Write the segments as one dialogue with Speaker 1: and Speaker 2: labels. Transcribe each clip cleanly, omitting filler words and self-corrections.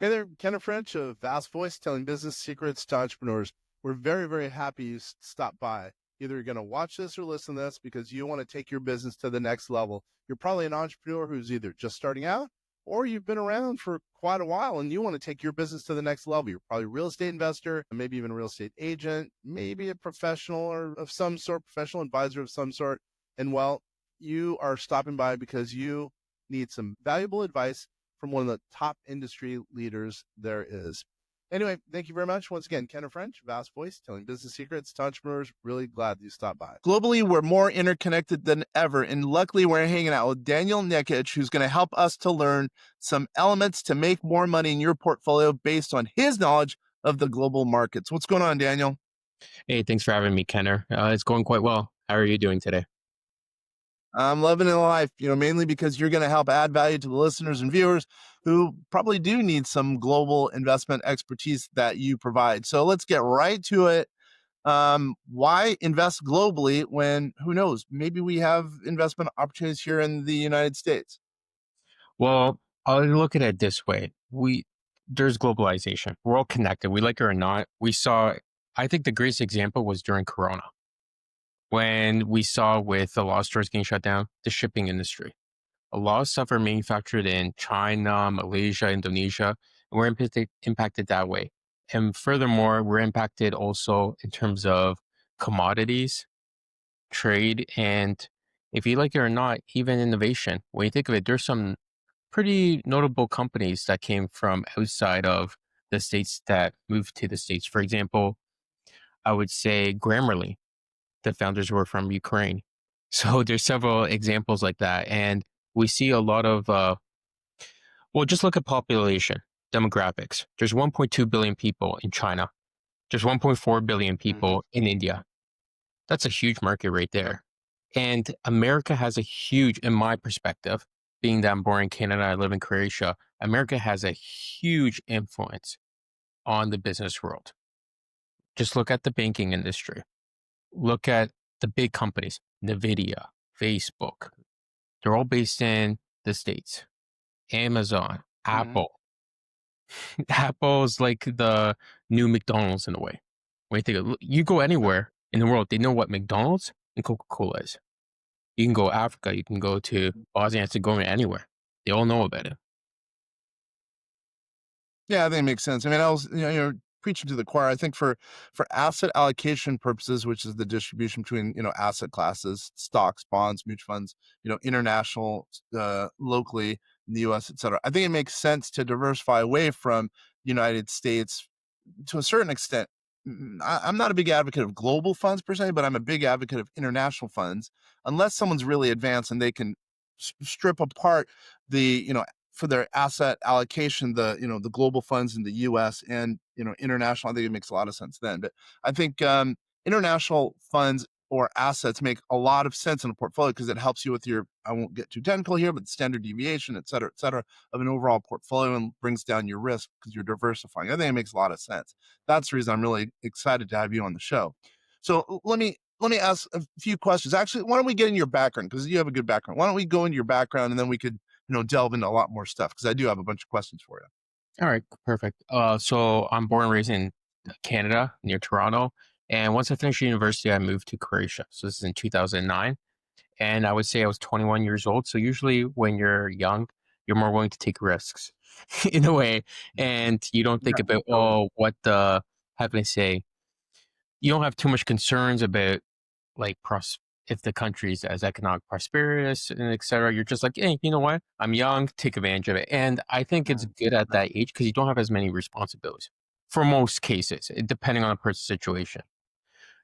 Speaker 1: Hey there, Kenneth French of Vast Voice, telling business secrets to entrepreneurs. We're very, very happy you stopped by. Either you're going to watch this or listen to this because you want to take your business to the next level. You're probably an entrepreneur who's either just starting out or you've been around for quite a while and you want to take your business to the next level. You're probably a real estate investor, maybe even a real estate agent, maybe a professional or of some sort, professional advisor of some sort. And well, you are stopping by because you need some valuable advice from one of the top industry leaders there is. Anyway, thank you very much. Once again, Kenneth French, Vast Voice, telling business secrets to entrepreneurs. Really glad you stopped by. Globally, we're more interconnected than ever. And luckily, we're hanging out with Daniel Nikic, who's going to help us to learn some elements to make more money in your portfolio based on his knowledge of the global markets. What's going on, Daniel?
Speaker 2: Hey, thanks for having me, Kenner. It's going quite well. How are you doing today?
Speaker 1: I'm loving it life, mainly because you're going to help add value to the listeners and viewers who probably do need some global investment expertise that you provide. So let's get right to it. Why invest globally when, who knows, maybe we have investment opportunities here in the United States?
Speaker 2: Well, I'll look at it this way. There's globalization. We're all connected. We like it or not. I think the greatest example was during Corona, when we saw with a lot of stores getting shut down, the shipping industry. A lot of stuff are manufactured in China, Malaysia, Indonesia, and we're impacted that way. And furthermore, we're impacted also in terms of commodities, trade, and if you like it or not, even innovation. When you think of it, there's some pretty notable companies that came from outside of the States that moved to the States. For example, I would say Grammarly, the founders were from Ukraine. So there's several examples like that. And we see a lot of, just look at population demographics. There's 1.2 billion people in China. There's 1.4 billion people in India. That's a huge market right there. And America has a huge, in my perspective, being that I'm born in Canada, I live in Croatia, America has a huge influence on the business world. Just look at the banking industry. Look at the big companies, NVIDIA, Facebook. They're all based in the States. Amazon, Apple. Apple is like the new McDonald's in a way. When you think you go anywhere in the world, they know what McDonald's and Coca-Cola is. You can go Africa, you can go to Bosnia Herzegovina, anywhere. They all know about it.
Speaker 1: Yeah, I think it makes sense. I mean, you're preaching to the choir. I think for asset allocation purposes, which is the distribution between, asset classes, stocks, bonds, mutual funds, international, locally in the US, et cetera. I think it makes sense to diversify away from United States to a certain extent. I'm not a big advocate of global funds per se, but I'm a big advocate of international funds, unless someone's really advanced and they can strip apart the, for their asset allocation, the global funds in the US and, international. I think it makes a lot of sense then. But I think international funds or assets make a lot of sense in a portfolio because it helps you with your, I won't get too technical here, but standard deviation, et cetera, of an overall portfolio and brings down your risk because you're diversifying. I think it makes a lot of sense. That's the reason I'm really excited to have you on the show. So let me ask a few questions. Actually, why don't we get in your background, because you have a good background. Why don't we go into your background and then we could delve into a lot more stuff, because I do have a bunch of questions for you.
Speaker 2: All right, perfect. So I'm born and raised in Canada, near Toronto. And once I finished university, I moved to Croatia. So this is in 2009. And I would say I was 21 years old. So usually when you're young, you're more willing to take risks in a way. And you don't think about, how can I say, you don't have too much concerns about like if the country's as economic prosperous and et cetera. You're just like, hey, you know what? I'm young, take advantage of it. And I think it's good at that age because you don't have as many responsibilities for most cases, depending on the person's situation.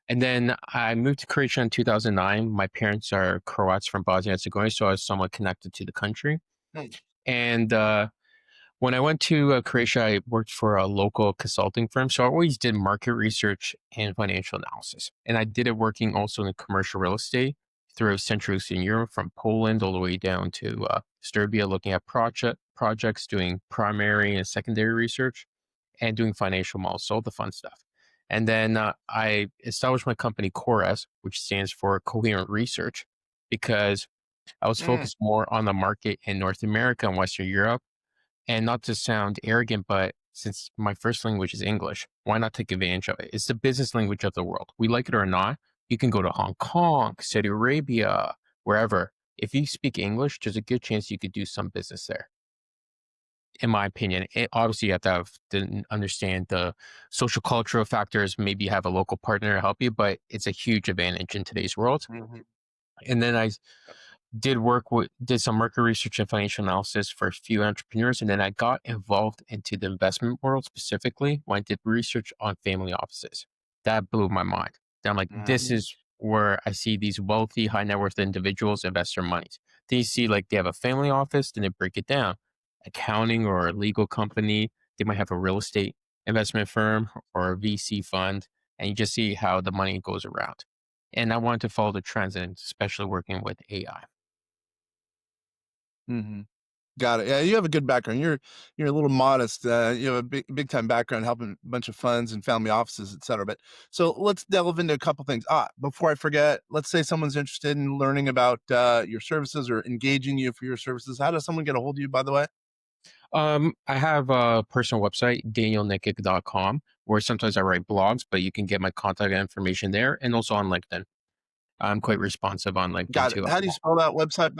Speaker 2: And then I moved to Croatia in 2009. My parents are Croats from Bosnia and Herzegovina, so I was somewhat connected to the country. And when I went to Croatia, I worked for a local consulting firm. So I always did market research and financial analysis. And I did it working also in commercial real estate throughout Central Eastern Europe, from Poland all the way down to Serbia, looking at projects, doing primary and secondary research, and doing financial models, so all the fun stuff. And then I established my company, Cores, which stands for Coherent Research, because I was focused more on the market in North America and Western Europe. And not to sound arrogant, but since my first language is English, why not take advantage of it? It's the business language of the world. We like it or not, you can go to Hong Kong, Saudi Arabia, wherever. If you speak English, there's a good chance you could do some business there. In my opinion, obviously you have to understand the social cultural factors. Maybe have a local partner to help you, but it's a huge advantage in today's world.
Speaker 1: Mhm.
Speaker 2: And then I did some market research and financial analysis for a few entrepreneurs, and then I got involved into the investment world specifically when I did research on family offices. That blew my mind. Then I'm like, this
Speaker 1: Mhm.
Speaker 2: is where I see these wealthy, high net worth individuals invest their monies. Then you see like they have a family office, then they break it down, accounting or a legal company. They might have a real estate investment firm or a VC fund, and you just see how the money goes around. And I wanted to follow the trends, and especially working with AI.
Speaker 1: Mhm. Got it. Yeah, you have a good background. You're a little modest. You have a big time background helping a bunch of funds and family offices, et cetera. But so let's delve into a couple things. Before I forget, let's say someone's interested in learning about your services or engaging you for your services. How does someone get a hold of you, by the way?
Speaker 2: I have a personal website, danielnikic.com, where sometimes I write blogs, but you can get my contact information there and also on LinkedIn. I'm quite responsive on LinkedIn
Speaker 1: Got it.
Speaker 2: too.
Speaker 1: How do you spell that website?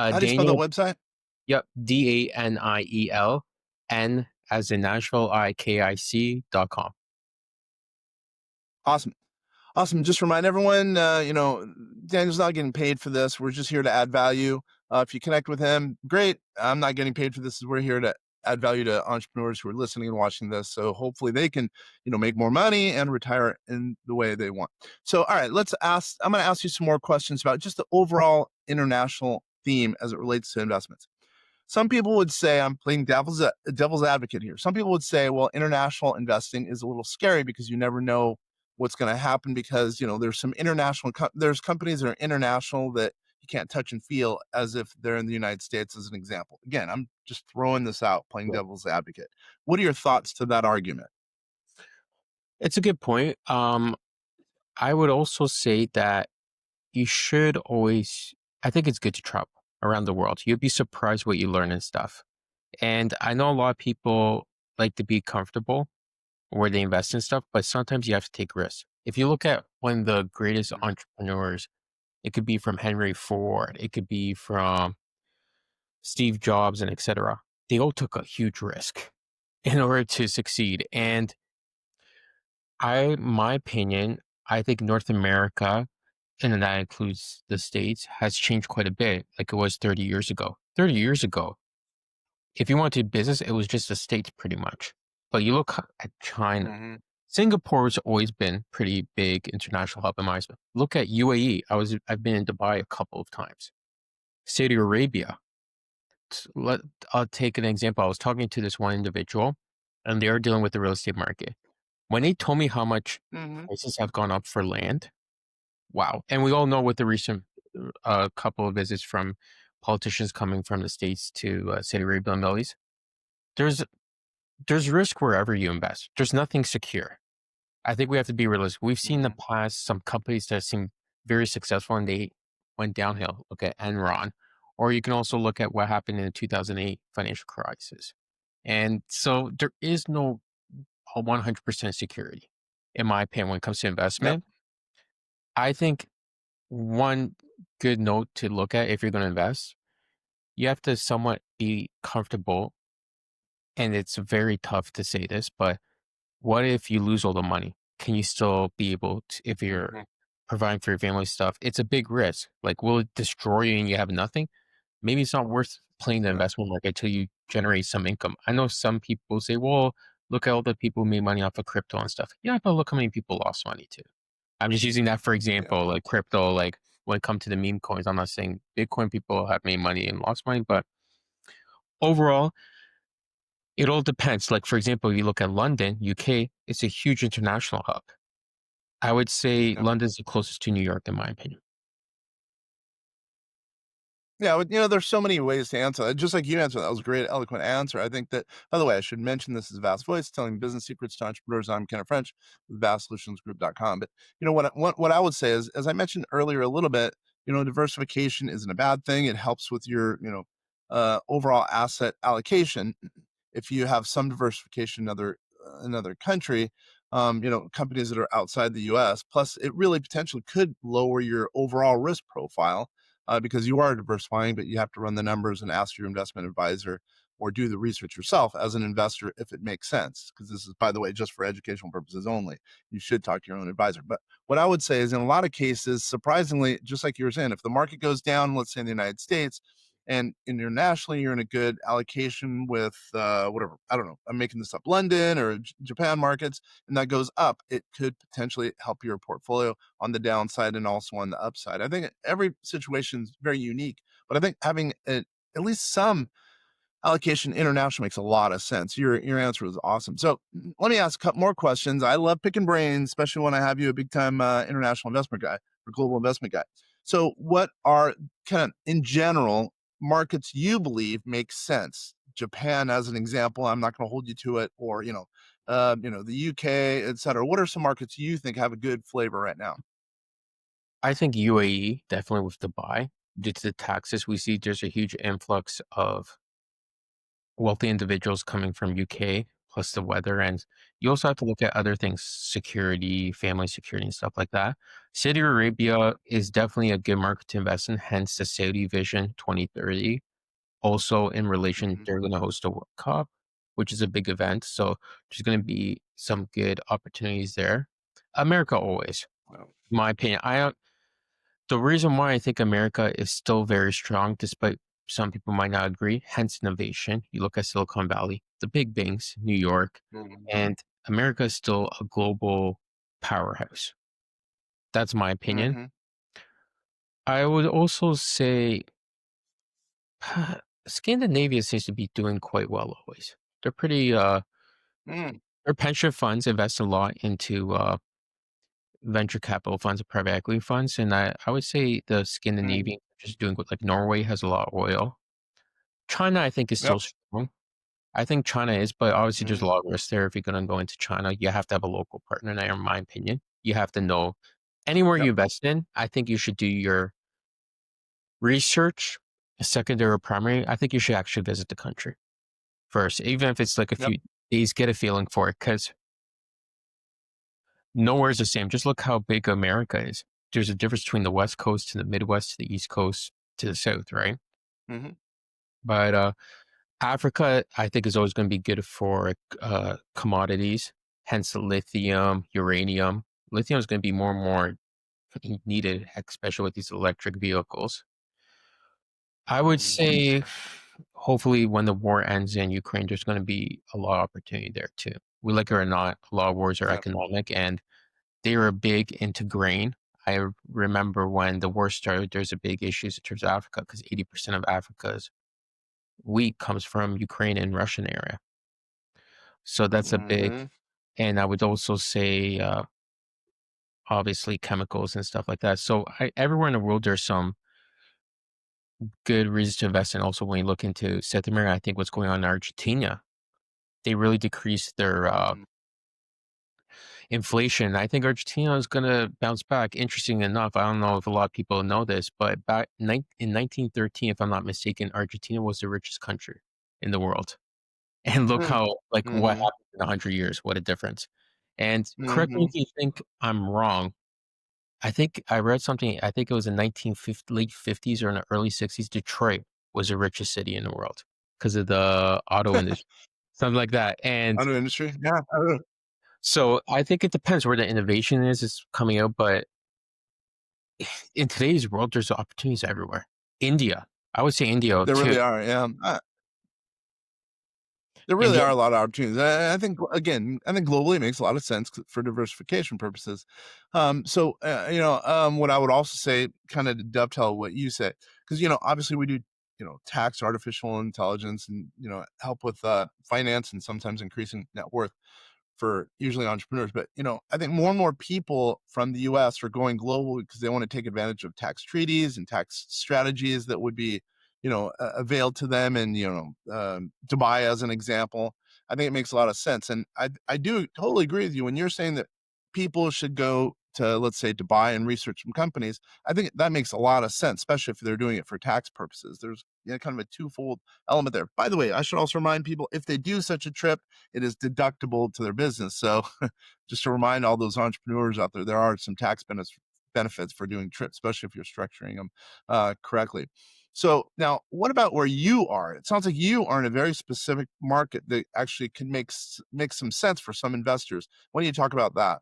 Speaker 1: How do you spell that
Speaker 2: Daniel,
Speaker 1: website?
Speaker 2: yep, Daniel, N as in Nashville, IKIC.com.
Speaker 1: Awesome. Awesome. Just remind everyone, Daniel's not getting paid for this. We're just here to add value. If you connect with him, great. I'm not getting paid for this. We're here to add value to entrepreneurs who are listening and watching this. So hopefully they can, make more money and retire in the way they want. So, all right, I'm going to ask you some more questions about just the overall international theme as it relates to investments. Some people would say, I'm playing devil's advocate here. Some people would say, well, international investing is a little scary because you never know what's going to happen because there's some there's companies that are international that you can't touch and feel as if they're in the United States, as an example. Again, I'm just throwing this out, playing devil's advocate. What are your thoughts to that argument?
Speaker 2: It's a good point. I would also say that you should always, I think it's good to travel around the world. You'd be surprised what you learn and stuff. And I know a lot of people like to be comfortable where they invest in stuff, but sometimes you have to take risks. If you look at one of the greatest entrepreneurs, it could be from Henry Ford, it could be from Steve Jobs, and etc. They all took a huge risk in order to succeed. And my opinion, I think North America, and that includes the States, has changed quite a bit, like it was 30 years ago. 30 years ago, if you wanted to do business, it was just the States pretty much. But you look at China.
Speaker 1: Hmm.
Speaker 2: Singapore's always been pretty big international hub in my estimation. Look at UAE. I've been in Dubai a couple of times. Saudi Arabia. I'll take an example. I was talking to this one individual, and they are dealing with the real estate market. When they told me how much
Speaker 1: Hmm.
Speaker 2: prices have gone up for land, wow! And we all know with the recent couple of visits from politicians coming from the states to Saudi Arabia and Middle East, there's there's risk wherever you invest. There's nothing secure. I think we have to be realistic. We've seen in the
Speaker 1: Hmm.
Speaker 2: past some companies that seem very successful and they went downhill. Look at Enron, or you can also look at what happened in the 2008 financial crisis. And so there is no 100% security, in my opinion, when it comes to
Speaker 1: Yep.
Speaker 2: investment. I think one good note to look at if you're going to invest, you have to somewhat be comfortable. And it's very tough to say this, but what if you lose all the money? Can you still be able to, if you're
Speaker 1: Hmm.
Speaker 2: providing for your family stuff? It's a big risk. Like, will it destroy you and you have nothing? Maybe it's not worth playing the
Speaker 1: Yeah.
Speaker 2: investment market until you generate some income. I know some people say, well, look at all the people who made money off of crypto and stuff. Yeah, but look how many people lost money too. I'm just using that for
Speaker 1: Yeah.
Speaker 2: example, like crypto, like when it comes to the meme coins, I'm not saying Bitcoin people have made money and lost money, but overall, it all depends. Like, for example, if you look at London, UK, it's a huge international hub. I would say
Speaker 1: Yeah.
Speaker 2: London's the closest to New York, in my opinion.
Speaker 1: Yeah, there's so many ways to answer that. Just like you answered, that was a great, eloquent answer. I think that, by the way, I should mention this is Vast Voice, telling business secrets to entrepreneurs. I'm Kenneth French with vastsolutionsgroup.com. But what I would say is, as I mentioned earlier a little bit, diversification isn't a bad thing. It helps with your, overall asset allocation if you have some diversification in another country, companies that are outside the U.S. Plus, it really potentially could lower your overall risk profile because you are diversifying, but you have to run the numbers and ask your investment advisor or do the research yourself as an investor if it makes sense. Because this is, by the way, just for educational purposes only. You should talk to your own advisor. But what I would say is, in a lot of cases, surprisingly, just like you were saying, if the market goes down, let's say in the United States, and internationally you're in a good allocation with whatever, I don't know, I'm making this up, London or Japan markets, and that goes up, it could potentially help your portfolio on the downside and also on the upside. I think every situation is very unique, but I think having at least some allocation international makes a lot of sense. Your answer was awesome. So let me ask a couple more questions. I love picking brains, especially when I have you a big time international investment guy or global investment guy. So what are kind of in general markets you believe make sense? Japan as an example. I'm not going to hold you to it, or the UK, et cetera. What are some markets you think have a good flavor right now?
Speaker 2: I think UAE, definitely with Dubai, due to the taxes we see, there's a huge influx of wealthy individuals coming from UK, plus the weather. And you also have to look at other things, security, family security, and stuff like that. Saudi Arabia is definitely a good market to invest in, hence the Saudi Vision 2030. Also, in relation,
Speaker 1: Hmm.
Speaker 2: they're going to host a World Cup, which is a big event. So there's going to be some good opportunities there. America always,
Speaker 1: Well,
Speaker 2: in my opinion. The reason why I think America is still very strong, despite some people might not agree, hence innovation. You look at Silicon Valley, the big banks, New York,
Speaker 1: hmm.
Speaker 2: and America is still a global powerhouse. That's my opinion.
Speaker 1: Hmm.
Speaker 2: I would also say Scandinavia seems to be doing quite well always. They're pretty
Speaker 1: Mm,
Speaker 2: their pension funds invest a lot into venture capital funds and private equity funds. And I would say the
Speaker 1: mm.
Speaker 2: Scandinavian just doing good. Like Norway has a lot of oil. China, I think, is
Speaker 1: Yep.
Speaker 2: still strong. I think China is, but obviously there's a
Speaker 1: Hmm.
Speaker 2: lot of risk there. If you're going to go into China, you have to have a local partner. Now, in my opinion, you have to know anywhere you
Speaker 1: Yep.
Speaker 2: invest in. I think you should do your research, secondary or primary. I think you should actually visit the country first, even if it's like a
Speaker 1: Yep.
Speaker 2: few days. Get a feeling for it, because nowhere is the same. Just look how big America is. There's a difference between the West Coast to the Midwest to the East Coast to the South, right?
Speaker 1: Hmm.
Speaker 2: But Africa, I think, is always going to be good for commodities, hence lithium, uranium. Lithium is going to be more and more needed, especially with these electric vehicles. I would
Speaker 1: Hmm.
Speaker 2: say, hopefully, when the war ends in Ukraine, there's going to be a lot of opportunity there too. We like it or not, a lot of wars are
Speaker 1: Yep.
Speaker 2: economic, and they were big into grain. I remember when the war started, there's a big issues in terms of Africa because 80% of Africa's wheat comes from Ukraine and Russian area. So that's a big,
Speaker 1: Hmm.
Speaker 2: and I would also say, obviously, chemicals and stuff like that. So everywhere in the world, there's some good reasons to invest in. Also, when you look into South America, I think what's going on in Argentina, they really decreased their
Speaker 1: Hmm.
Speaker 2: inflation. I think Argentina is going to bounce back. Interesting enough, I don't know if a lot of people know this, but back in 1913, if I'm not mistaken, Argentina was the richest country in the world. And look how, like, what
Speaker 1: Hmm.
Speaker 2: happened in 100 years. What a difference. And correct me
Speaker 1: Hmm.
Speaker 2: if you think I'm wrong. I think I read something, I think it was in 1950, late 50s or in the early 60s, Detroit was the richest city in the world because of the auto industry, something like that. And
Speaker 1: Auto industry. Yeah.
Speaker 2: so I think it depends where the innovation is coming out, but in today's world, there's opportunities everywhere. India, I would say India
Speaker 1: There
Speaker 2: too.
Speaker 1: really are. Yeah. There really
Speaker 2: India,
Speaker 1: are a lot of opportunities. I think again, I think globally it makes a lot of sense for diversification purposes. What I would also say, kind of to dovetail what you said, because obviously we do tax artificial intelligence and help with finance and sometimes increasing net worth for usually entrepreneurs. But I think more and more people from the US are going global because they want to take advantage of tax treaties and tax strategies that would be availed to them. And Dubai as an example, I think it makes a lot of sense. And I do totally agree with you when you're saying that people should go to, let's say, to buy and research some companies, I think that makes a lot of sense, especially if they're doing it for tax purposes. There's, kind of a twofold element there. By the way, I should also remind people, if they do such a trip, it is deductible to their business. So just to remind all those entrepreneurs out there, there are some tax benefits for doing trips, especially if you're structuring them correctly. So now, what about where you are? It sounds like you are in a very specific market that actually can make some sense for some investors. Why don't you talk about that?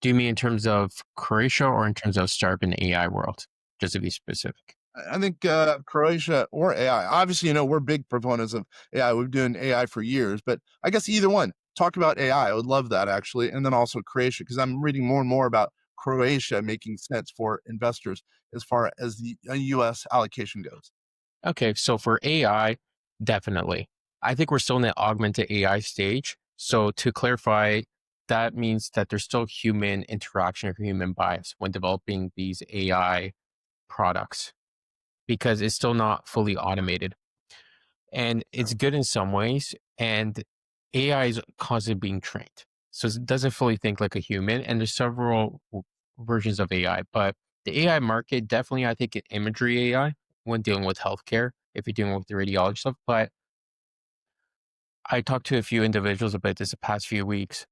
Speaker 2: Do you mean in terms of Croatia or in terms of startup in the AI world? Just to be specific.
Speaker 1: I think Croatia or AI. Obviously, we're big proponents of AI. We've been doing AI for years, but I guess either one. Talk about AI. I would love that actually, and then also Croatia, because I'm reading more and more about Croatia making sense for investors as far as the U.S. allocation goes.
Speaker 2: Okay, so for AI, definitely. I think we're still in the augmented AI stage. So to clarify, that means that there's still human interaction or human bias when developing these AI products because it's still not fully automated. And
Speaker 1: Yeah.
Speaker 2: it's good in some ways. And AI is constantly being trained. So it doesn't fully think like a human. And there's several versions of AI, but the AI market definitely, I think, imagery AI when dealing with healthcare, if you're dealing with the radiology stuff. But I talked to a few individuals about this the past few weeks.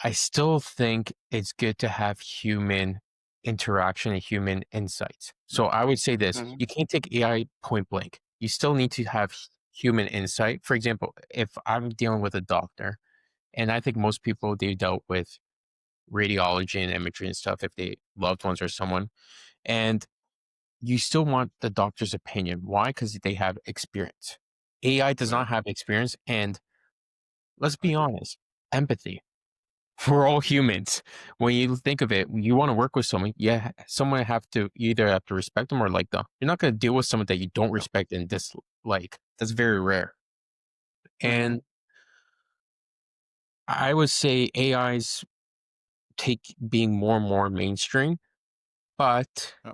Speaker 2: I still think it's good to have human interaction and human insights. So I would say this,
Speaker 1: Mhm.
Speaker 2: you can't take AI point blank. You still need to have human insight. For example, if I'm dealing with a doctor, and I think most people they dealt with radiology and imagery and stuff if they loved ones or someone, and you still want the doctor's opinion. Why? Because they have experience. AI does
Speaker 1: Right.
Speaker 2: not have experience, and let's
Speaker 1: I
Speaker 2: be
Speaker 1: agree.
Speaker 2: honest, empathy. We're all humans. When you think of it, you want to work with someone, yeah, someone have to either have to respect them or like them. You're not going to deal with someone that you don't
Speaker 1: Yeah.
Speaker 2: respect and dislike. That's very rare.
Speaker 1: Mhm.
Speaker 2: And I would say AI's take being more and more mainstream, but
Speaker 1: Yeah.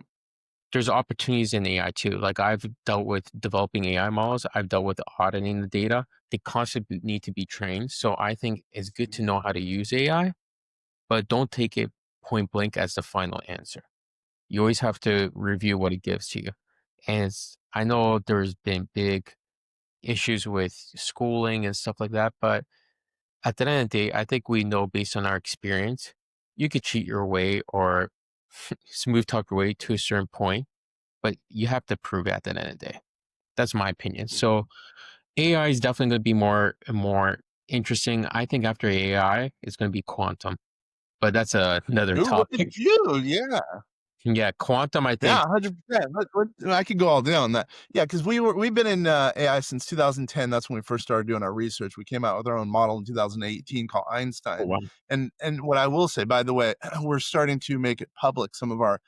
Speaker 2: there's opportunities in AI too. Like I've dealt with developing AI models. I've dealt with auditing the data. They constantly need to be trained. So I think it's good to
Speaker 1: Mhm.
Speaker 2: know how to use AI, but don't take it point blank as the final answer. You always have to review what it gives to you. And I know there's been big issues with schooling and stuff like that, but at the end of the day, I think we know based on our experience, you could cheat your way or smooth talk your way to a certain point, but you have to prove it at the end of the day. That's my opinion.
Speaker 1: Mhm.
Speaker 2: So AI is definitely going to be more interesting. I think after AI, it's going to be quantum, but that's another
Speaker 1: Ooh, look at
Speaker 2: topic.
Speaker 1: you! Yeah.
Speaker 2: Yeah, quantum. I
Speaker 1: Yeah,
Speaker 2: think.
Speaker 1: 100%. I could go all day on that. Yeah, because we've been in AI since 2010. That's when we first started doing our research. We came out with our own model in 2018 called
Speaker 2: Oh,
Speaker 1: Einstein.
Speaker 2: wow.
Speaker 1: And what I will say, by the way, we're starting to make it public. Some of our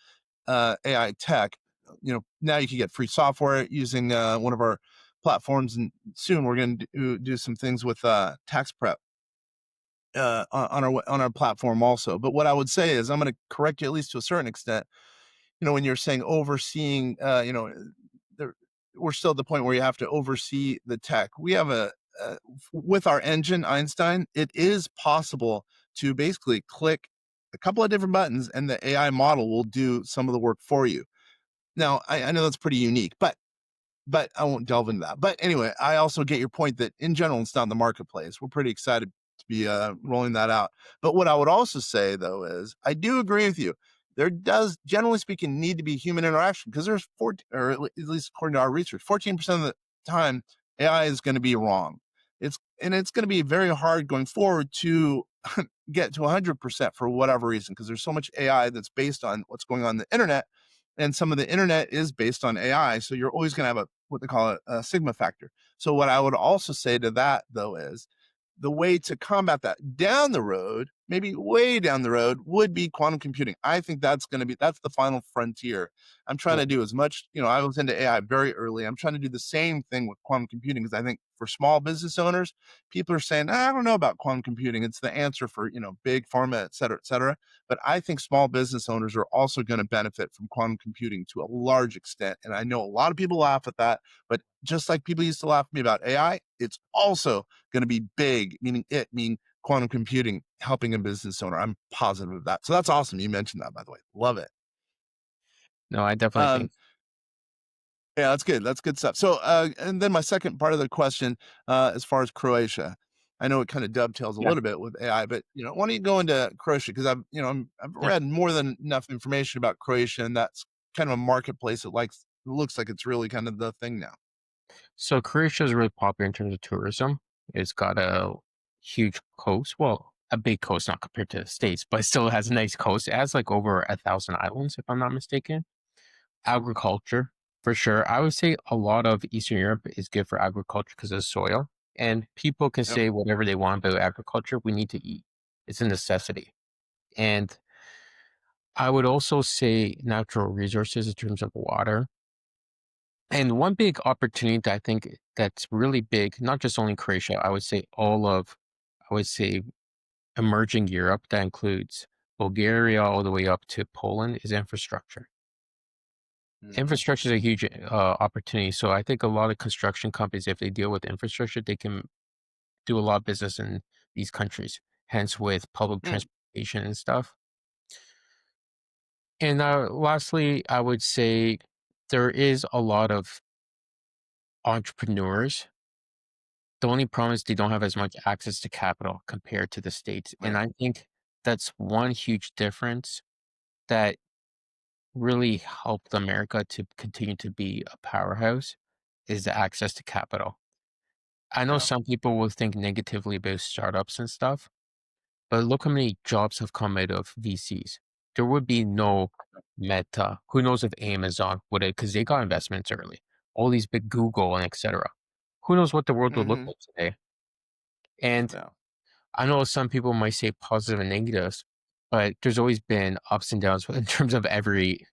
Speaker 1: AI tech. Now you can get free software using one of our platforms, and soon we're going to do some things with tax prep on our platform also. But what I would say is, I'm going to correct you at least to a certain extent. When you're saying overseeing, there, we're still at the point where you have to oversee the tech. We have with our engine Einstein, it is possible to basically click a couple of different buttons and the AI model will do some of the work for you. Now, I know that's pretty unique, but I won't delve into that. But anyway, I also get your point that in general, it's not in the marketplace. We're pretty excited to be rolling that out. But what I would also say, though, is I do agree with you. There does, generally speaking, need to be human interaction because there's 14, or at least according to our research, 14% of the time, AI is going to be wrong. It's going to be very hard going forward to get to 100% for whatever reason, because there's so much AI that's based on what's going on the internet, and some of the internet is based on AI. So you're always going to have what they call a sigma factor. So what I would also say to that, though, is the way to combat that down the road, maybe way down the road, would be quantum computing. I think that's the final frontier. I'm trying
Speaker 2: Yeah.
Speaker 1: to do as much, I was into AI very early. I'm trying to do the same thing with quantum computing, because I think for small business owners, people are saying, I don't know about quantum computing. It's the answer for, big pharma, et cetera, et cetera. But I think small business owners are also going to benefit from quantum computing to a large extent. And I know a lot of people laugh at that, but just like people used to laugh at me about AI, it's also going to be big, meaning quantum computing helping a business owner. I'm positive of that. So that's awesome. You mentioned that, by the way. Love it.
Speaker 2: No, I definitely
Speaker 1: Um,
Speaker 2: think.
Speaker 1: yeah, that's good. That's good stuff. So, and then my second part of the question, as far as Croatia, I know it kind of dovetails a
Speaker 2: Yeah.
Speaker 1: little bit with AI, but why don't you go into Croatia? Because I've
Speaker 2: Yeah.
Speaker 1: read more than enough information about Croatia, and that's kind of a marketplace that it looks like it's really kind of the thing now.
Speaker 2: So Croatia is really popular in terms of tourism. It's got a huge coast. Well, a big coast, not compared to the States, but still has a nice coast. It has like over 1,000 islands, if I'm not mistaken. Agriculture, for sure. I would say a lot of Eastern Europe is good for agriculture because of soil. And people can
Speaker 1: Yep.
Speaker 2: say whatever they want about agriculture. We need to eat. It's a necessity. And I would also say natural resources in terms of water. And one big opportunity that I think that's really big, not just only Croatia, I would say emerging Europe, that includes Bulgaria all the way up to Poland, is infrastructure.
Speaker 1: Hmm.
Speaker 2: Infrastructure is a huge opportunity. So I think a lot of construction companies, if they deal with infrastructure, they can do a lot of business in these countries. Hence, with public transportation and stuff. And lastly, I would say there is a lot of entrepreneurs. The only problem is they don't have as much access to capital compared to the States. And
Speaker 1: Yeah.
Speaker 2: I think that's one huge difference that really helped America to continue to be a powerhouse is the access to capital. I know
Speaker 1: Yeah.
Speaker 2: some people will think negatively about startups and stuff, but look how many jobs have come out of VCs. There would be no Meta. Who knows if Amazon would it, because they got investments early. All these big Google and etc. Who knows what the world would look
Speaker 1: Hmm.
Speaker 2: like today? And
Speaker 1: Yeah.
Speaker 2: I know some people might say positive and negatives, but there's always been ups and downs in terms of every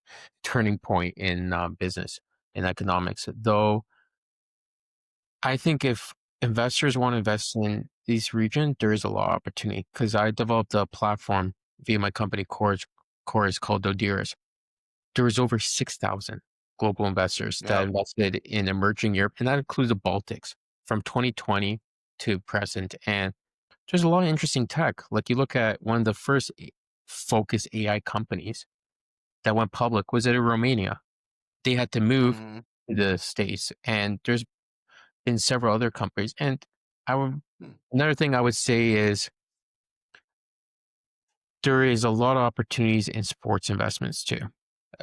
Speaker 2: turning point in business and economics. Though I think if investors want to invest in these regions, there is a lot of opportunity because I developed a platform via my company Chorus called Dodiris. There was over 6,000 global investors that
Speaker 1: Yeah.
Speaker 2: invested in emerging Europe, and that includes the Baltics from 2020 to present. And there's a lot of interesting tech. Like you look at one of the first focus AI companies that went public was in Romania. They had to move
Speaker 1: Hmm.
Speaker 2: to the States, and there's been several other companies. And I would another thing I would say is there is a lot of opportunities in sports investments too.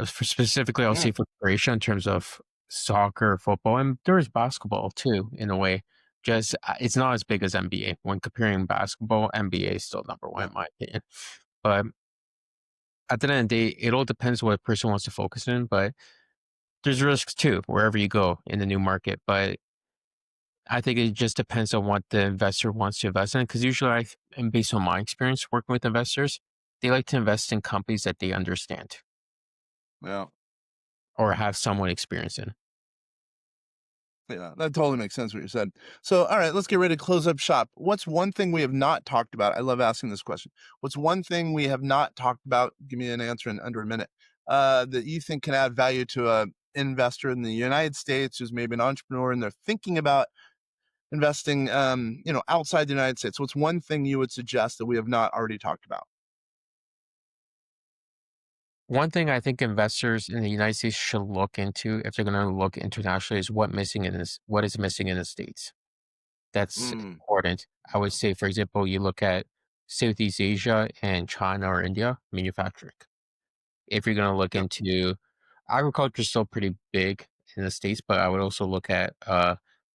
Speaker 2: For specifically, I'll say for Croatia in terms of soccer, football, and there is basketball too, in a way. Just it's not as big as NBA. When comparing basketball, NBA is still number one
Speaker 1: Yeah.
Speaker 2: in my opinion. But at the end of the day, it all depends what a person wants to focus in. But there's risks too, wherever you go in the new market. But I think it just depends on what the investor wants to invest in. Because usually, and based on my experience working with investors, they like to invest in companies that they understand
Speaker 1: Yeah.
Speaker 2: or have somewhat experience in.
Speaker 1: Yeah, that totally makes sense what you said. So, all right, let's get ready to close up shop. What's one thing we have not talked about? I love asking this question. What's one thing we have not talked about? Give me an answer in under a minute. That you think can add value to a investor in the United States who's maybe an entrepreneur and they're thinking about investing, outside the United States. What's one thing you would suggest that we have not already talked about?
Speaker 2: One thing I think investors in the United States should look into if they're going to look internationally is what is missing in the States. That's
Speaker 1: Mm,
Speaker 2: important. I would say, for example, you look at Southeast Asia and China or India manufacturing. If you're going to look
Speaker 1: yep.
Speaker 2: into agriculture, is still pretty big in the States, but I would also look at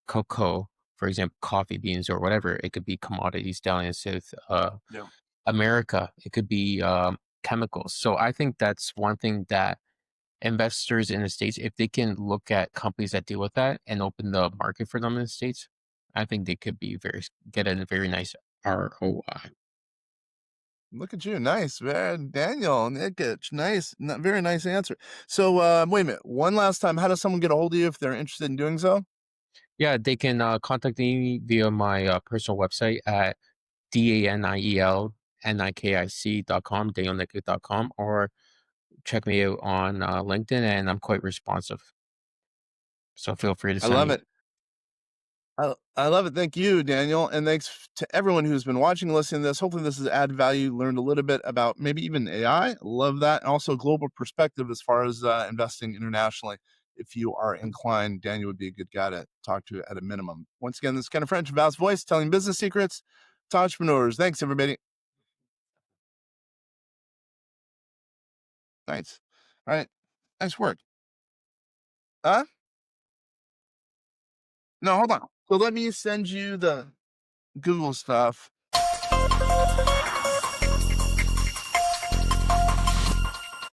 Speaker 2: cocoa, for example, coffee beans or whatever. It could be commodities down in South
Speaker 1: Yeah.
Speaker 2: America. It could be chemicals. So I think that's one thing that investors in the States, if they can look at companies that deal with that and open the market for them in the States, I think they could be get a very nice ROI.
Speaker 1: Look at you. Nice, man. Daniel Nikic. Nice. Very nice answer. So, wait a minute. One last time. How does someone get a hold of you if they're interested in doing so?
Speaker 2: Yeah, they can contact me via my personal website at DanielNikic.com, danielnikic.com, or check me out on LinkedIn, and I'm quite responsive. So feel free to
Speaker 1: I
Speaker 2: send
Speaker 1: love
Speaker 2: me.
Speaker 1: it. I love it. Thank you, Daniel. And thanks to everyone who's been watching and listening to this. Hopefully, this has added value, learned a little bit about maybe even AI. Love that. And also, global perspective as far as investing internationally. If you are inclined, Daniel would be a good guy to talk to at a minimum. Once again, this is Ken French, Vast Voice, telling business secrets to entrepreneurs. Thanks, everybody. Nice. All right. Nice work. Huh? No, hold on. So let me send you the Google stuff.